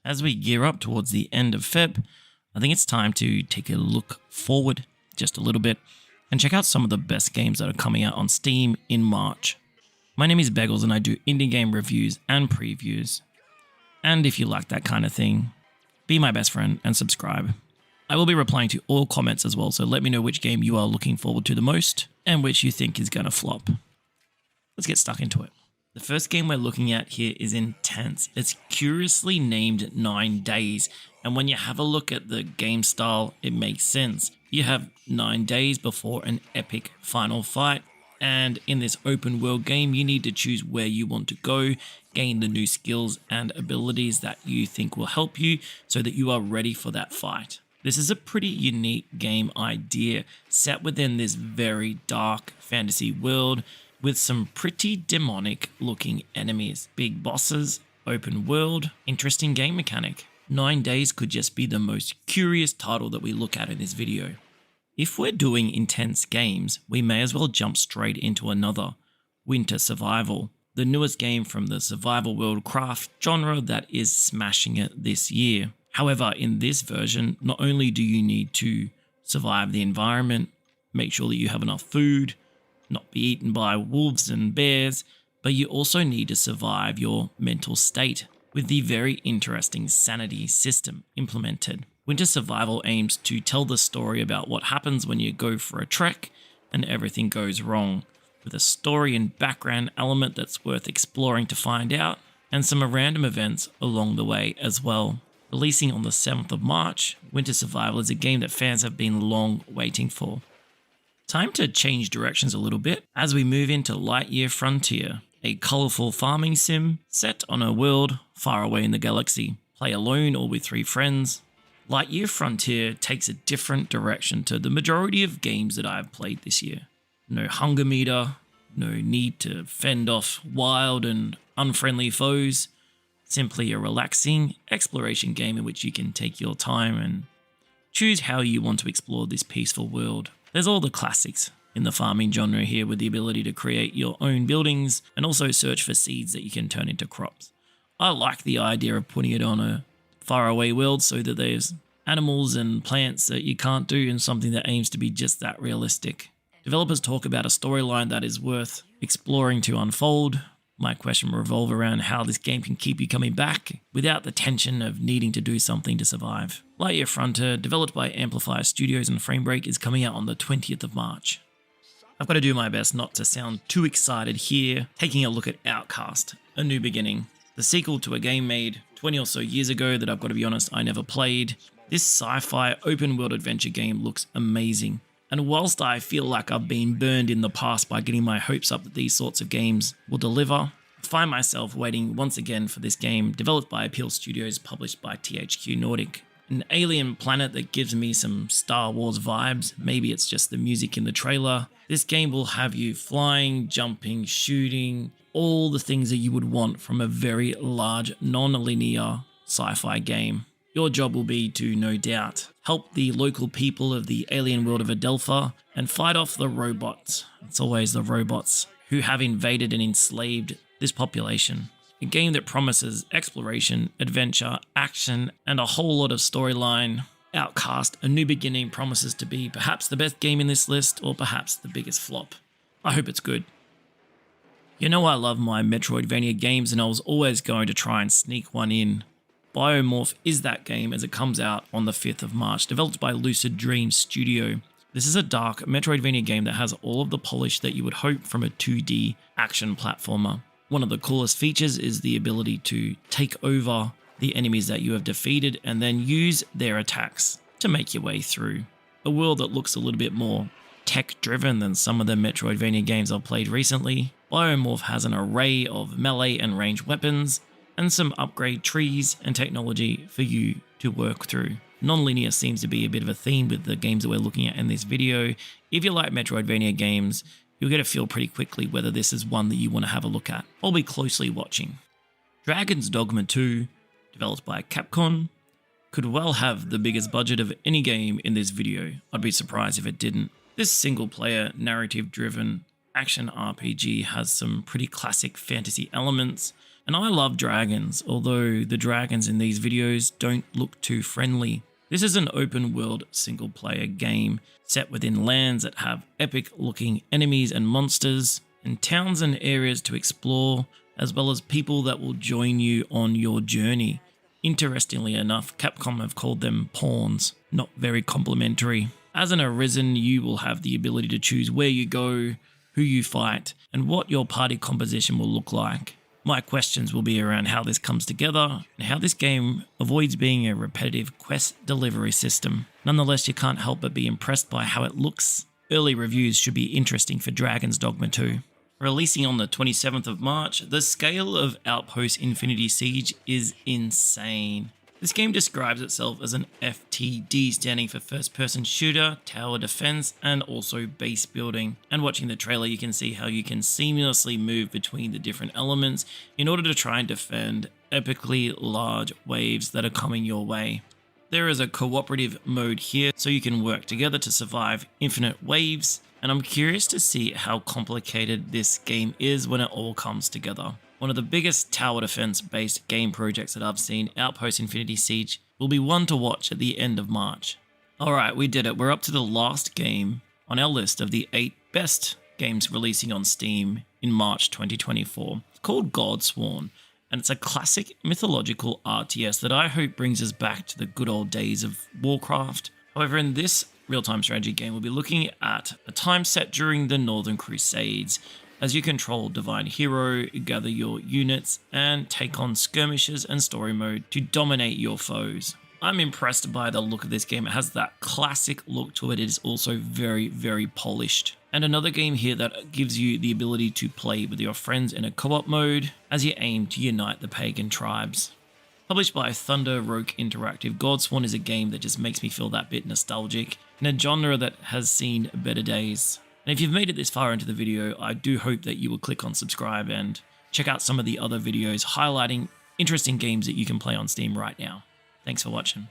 As we gear up towards the end of Feb, I think it's time to take a look forward just a little bit and check out some of the best games that are coming out on Steam in March. My name is Beggles and I do indie game reviews and previews. And if you like that kind of thing, be my best friend and subscribe. I will be replying to all comments as well, so let me know which game you are looking forward to the most and which you think is going to flop. Let's get stuck into it. The first game we're looking at here is intense. It's curiously named 9 Days, and when you have a look at the game style, it makes sense. You have 9 days before an epic final fight, and in this open world game, you need to choose where you want to go, gain the new skills and abilities that you think will help you so that you are ready for that fight. This is a pretty unique game idea set within this very dark fantasy world with some pretty demonic looking enemies, big bosses, open world, interesting game mechanic. 9 Days could just be the most curious title that we look at in this video. If we're doing intense games, we may as well jump straight into another, Winter Survival, the newest game from the survival world craft genre that is smashing it this year. However, in this version, not only do you need to survive the environment, make sure that you have enough food, not be eaten by wolves and bears, but you also need to survive your mental state with the very interesting sanity system implemented. Winter Survival aims to tell the story about what happens when you go for a trek and everything goes wrong, with a story and background element that's worth exploring to find out, and some random events along the way as well. Releasing on the 7th of March, Winter Survival is a game that fans have been long waiting for. Time to change directions a little bit as we move into Lightyear Frontier, a colourful farming sim set on a world far away in the galaxy. Play alone or with 3 friends. Lightyear Frontier takes a different direction to the majority of games that I've played this year. No hunger meter, no need to fend off wild and unfriendly foes. Simply a relaxing exploration game in which you can take your time and choose how you want to explore this peaceful world. There's all the classics in the farming genre here with the ability to create your own buildings and also search for seeds that you can turn into crops. I like the idea of putting it on a faraway world so that there's animals and plants that you can't do and something that aims to be just that realistic. Developers talk about a storyline that is worth exploring to unfold. My question will revolve around how this game can keep you coming back without the tension of needing to do something to survive. Lightyear Frontier, developed by Amplifier Studios and Framebreak, is coming out on the 20th of March. I've got to do my best not to sound too excited here, taking a look at Outcast, A New Beginning, the sequel to a game made 20 or so years ago that I've got to be honest, I never played. This sci-fi open world adventure game looks amazing. And whilst I feel like I've been burned in the past by getting my hopes up that these sorts of games will deliver, I find myself waiting once again for this game developed by Appeal Studios, published by THQ Nordic. An alien planet that gives me some Star Wars vibes, maybe it's just the music in the trailer. This game will have you flying, jumping, shooting, all the things that you would want from a very large, non-linear sci-fi game. Your job will be to, no doubt, help the local people of the alien world of Adelpha and fight off the robots. It's always the robots who have invaded and enslaved this population. A game that promises exploration, adventure, action, and a whole lot of storyline. Outcast, A New Beginning promises to be perhaps the best game in this list or perhaps the biggest flop. I hope it's good. You know I love my Metroidvania games and I was always going to try and sneak one in. Biomorph is that game as it comes out on the 5th of March, developed by Lucid Dream Studio. This is a dark Metroidvania game that has all of the polish that you would hope from a 2D action platformer. One of the coolest features is the ability to take over the enemies that you have defeated and then use their attacks to make your way through. A world that looks a little bit more tech-driven than some of the Metroidvania games I've played recently. Biomorph has an array of melee and ranged weapons, and some upgrade trees and technology for you to work through. Non-linear seems to be a bit of a theme with the games that we're looking at in this video. If you like Metroidvania games, you'll get a feel pretty quickly whether this is one that you want to have a look at. I'll be closely watching. Dragon's Dogma II, developed by Capcom, could well have the biggest budget of any game in this video. I'd be surprised if it didn't. This single-player, narrative-driven action RPG has some pretty classic fantasy elements, And I love dragons, although the dragons in these videos don't look too friendly. This is an open world single player game set within lands that have epic looking enemies and monsters, and towns and areas to explore, as well as people that will join you on your journey. Interestingly enough, Capcom have called them pawns, not very complimentary. As an Arisen, you will have the ability to choose where you go, who you fight, and what your party composition will look like. My questions will be around how this comes together and how this game avoids being a repetitive quest delivery system. Nonetheless, you can't help but be impressed by how it looks. Early reviews should be interesting for Dragon's Dogma 2. Releasing on the 27th of March, the scale of Outpost Infinity Siege is insane. This game describes itself as an FTD, standing for first person shooter, tower defense, and also base building. And watching the trailer, you can see how you can seamlessly move between the different elements in order to try and defend epically large waves that are coming your way. There is a cooperative mode here, so you can work together to survive infinite waves, and I'm curious to see how complicated this game is when it all comes together. One of the biggest tower defense based game projects that I've seen, Outpost Infinity Siege, will be one to watch at the end of March. Alright, we did it. We're up to the last game on our list of the 8 best games releasing on Steam in March 2024. It's called Godsworn, and it's a classic mythological RTS that I hope brings us back to the good old days of Warcraft. However, in this real-time strategy game, we'll be looking at a time set during the Northern Crusades, as you control Divine Hero, gather your units, and take on skirmishes and story mode to dominate your foes. I'm impressed by the look of this game. It has that classic look to it. It is also very, very polished. And another game here that gives you the ability to play with your friends in a co-op mode as you aim to unite the pagan tribes. Published by Thunder Rogue Interactive, Godsworn is a game that just makes me feel that bit nostalgic in a genre that has seen better days. And if you've made it this far into the video, I do hope that you will click on subscribe and check out some of the other videos highlighting interesting games that you can play on Steam right now. Thanks for watching.